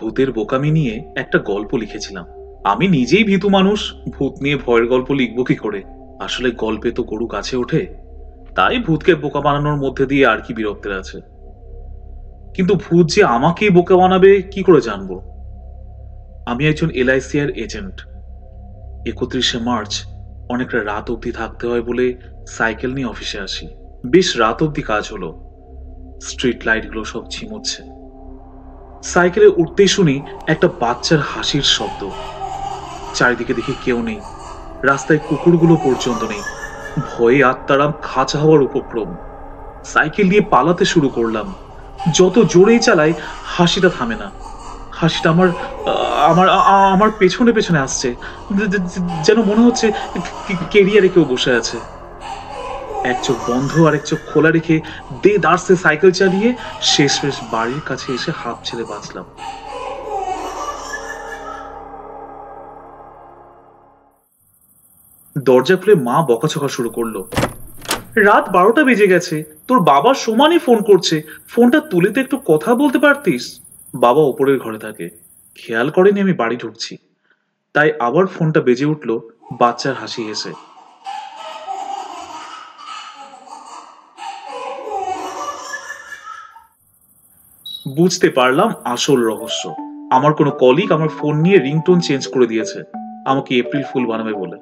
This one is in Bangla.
ভূতের বোকামি নিয়ে একটা গল্প লিখেছিলাম। আমি নিজেই ভীতু মানুষ, ভূত নিয়ে ভয়ের গল্প লিখবো কি করে? আসলে গল্পে তো গরু গাছে ওঠে, তাই ভূতকে বোকা বানানোর মধ্যে দিয়ে আর কি বিরক্তের আছে। কিন্তু ভূত যে আমাকেই বোকা বানাবে কি করে জানবো? আমি একজন এলআইসি এর এজেন্ট। 31শে মার্চ অনেকটা রাত অবধি থাকতে হয় বলে সাইকেল নিয়ে অফিসে আসি। বেশ রাত অবধি কাজ হলো। স্ট্রিট লাইট গুলো সব ঝিমোচ্ছে। সাইকেলে উঠতেই শুনি একটা বাচ্চার হাসির শব্দ। চারিদিকে দেখি কেউ নেই, রাস্তায় কুকুরগুলো পর্যন্ত নেই। ভয়ে আত্মারাম খাঁচা হওয়ার উপক্রম। সাইকেল নিয়ে পালাতে শুরু করলাম। যত জোরেই চালাই হাসিটা থামে না। হাসিটা আমার আমার আমার পেছনে পেছনে আসছে, যেন মনে হচ্ছে কেরিয়ারে কেউ বসে আছে। এক চোখ বন্ধ আর এক চোখ খোলা রেখে দে দাঁড়সে সাইকেল চালিয়ে শেষ বাড়ির কাছে এসে হাঁপ ছেড়ে বাঁচলাম। দরজা খুলে মা বকাঝকা শুরু করলো। রাত 12টা বেজে গেছে, তোর বাবা সমানই ফোন করছে, ফোনটা তুলে তো একটু কথা বলতে পারতিস। বাবা ওপরের ঘরে থাকে, খেয়াল করেনি আমি বাড়ি ঢুকছি। তাই আবার ফোনটা বেজে উঠলো বাচ্চার হাসি হেসে। বুঝতে পারলাম আসল রহস্য। আমার কোনো কলিগ আমার ফোন নিয়ে রিংটোন চেঞ্জ করে দিয়েছে, আমাকে এপ্রিল ফুল বানাবে বলে।